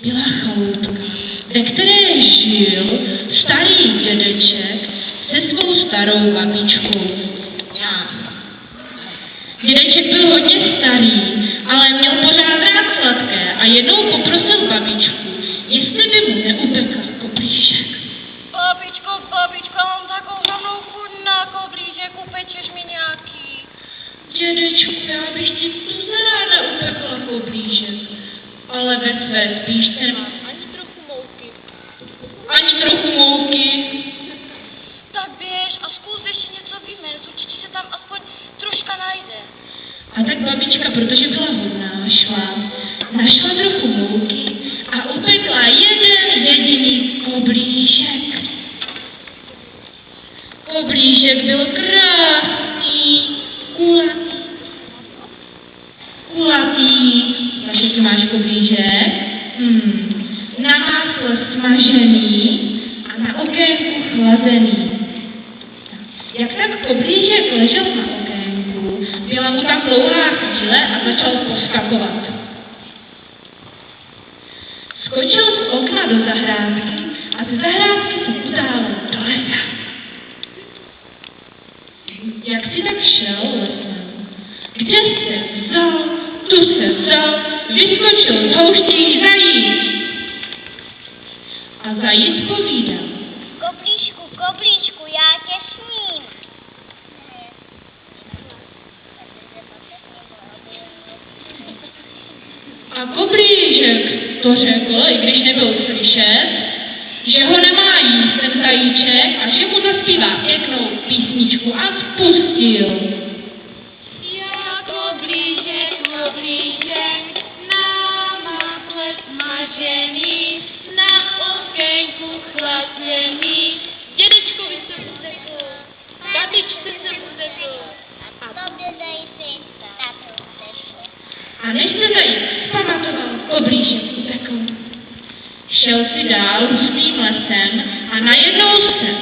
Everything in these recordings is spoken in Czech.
Byla chaloupka, ve které žil starý dědeček se svou starou babičkou. Dědeček byl hodně starý, ale měl pořád rád sladké a jednou poprosil babičku, jestli by mu neupekla koblížek. Babičko, mám takovou hromnou chuť na koblížek, upečeš mi nějaký? Dědečku, já bych ti hrozně ráda upekla koblížek, ale ve své spíšce nemám Ani trochu mouky. ani trochu mouky. Tak běž a zkus ještě něco vymést, určitě se tam aspoň troška najde. A tak babička, protože byla hodná, našla trochu mouky a upekla jeden jediný koblížek. Koblížek byl krásný, kulatý. Vašek, máš koblížek? Na máslo smažený a na okénku chlazený. Jak tak koblížek ležel na okénku, byla mu tam dlouhá chvíle a začal poskakovat. Skočil z okna do zahrádky a z zahrádky se utálel do lesa. Jak si tak šel lesem, kde se vzal, tu se vzal, vyskočil z houští zajíc. A zajíc povídal. Koblíčku, já tě sním. A koblížek to řekl, i když nebyl slyšet, že ho nemá jíst ten zajíček a že mu zaspívá pěknou písničku a spustil. Já koblížek, na másle smažený, na okénku chlazený. Dědečkovi jsem utekl, babičce jsem utekl. A tobě zajíci, tátu utekl. A než se zajíc pamatoval, koblížek utekl. Šel si dál hustým lesem a najednou se,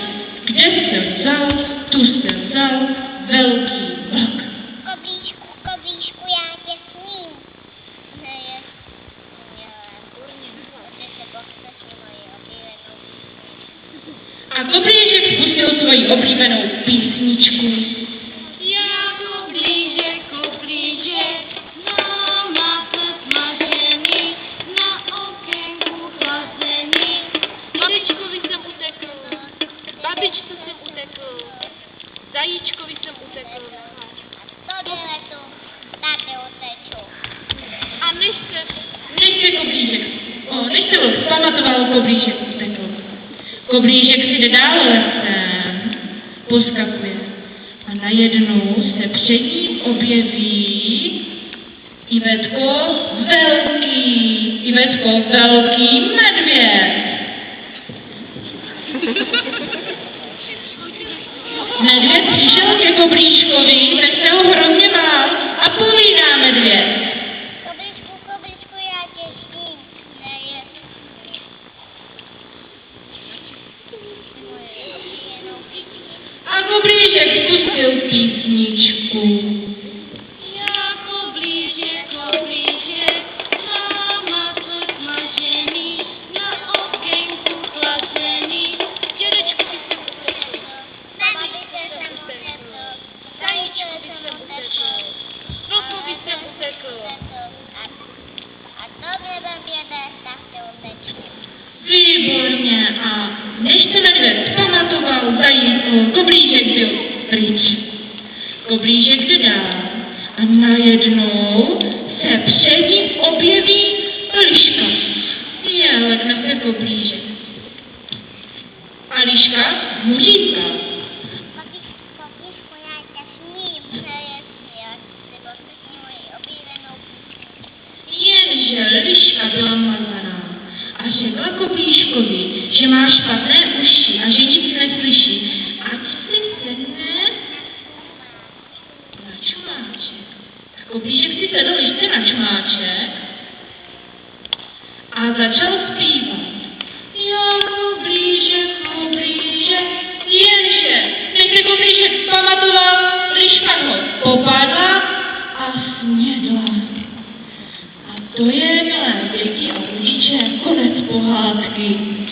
kde se vzal, tu se vzal velký vlk. Koblíčku, já tě sním. A koblížek spustil svoji oblíbenou písničku. Já koblížek, na másle smažený, na okénku chlazený. Dědečkovi jsem utekl, babičce jsem utekl, zajíčkovi jsem utekl. Tobě letu, táte uteču. A než se vlk pamatoval, koblížek utekl. Koblížek si jde dál lesem, poskakuje a najednou se před ním objeví Ivetko velký medvěd. Medvěd přišel ke koblížkovi, ten se ho hrozně bál a povídá medvěd. Koblíčku, já tě sním. A koblížek spustil písničku. Já koblížek, na másle smažený, na okénku chlazený. Dědečkovi jsem utekl, babičce jsem utekl, zajíčkovi jsem utekl, vlkovi jsem utekl. A tobě medvěde, tak te uteču. Výborně, a než se medvěd pamatoval, koblížek byl pryč. Koblížek jde dál a najednou se před ním objeví liška. Lekne se koblížek. A liška mu říká. Koblíčku, já tě sním, já si poslechni moji oblíbenou písničku. Jenže liška byla mazaná a řekla koblížkovi, že má špatné uši a že nic neslyší. Ať si sedne na čumáček. Tak koblížek si sedl lišce na čumáček a začal zpívat. Já koblížek, jenže než se koblížek pamatoval, liška ho popadla a snědla. A to je, milé děti a rodiče, pohádky.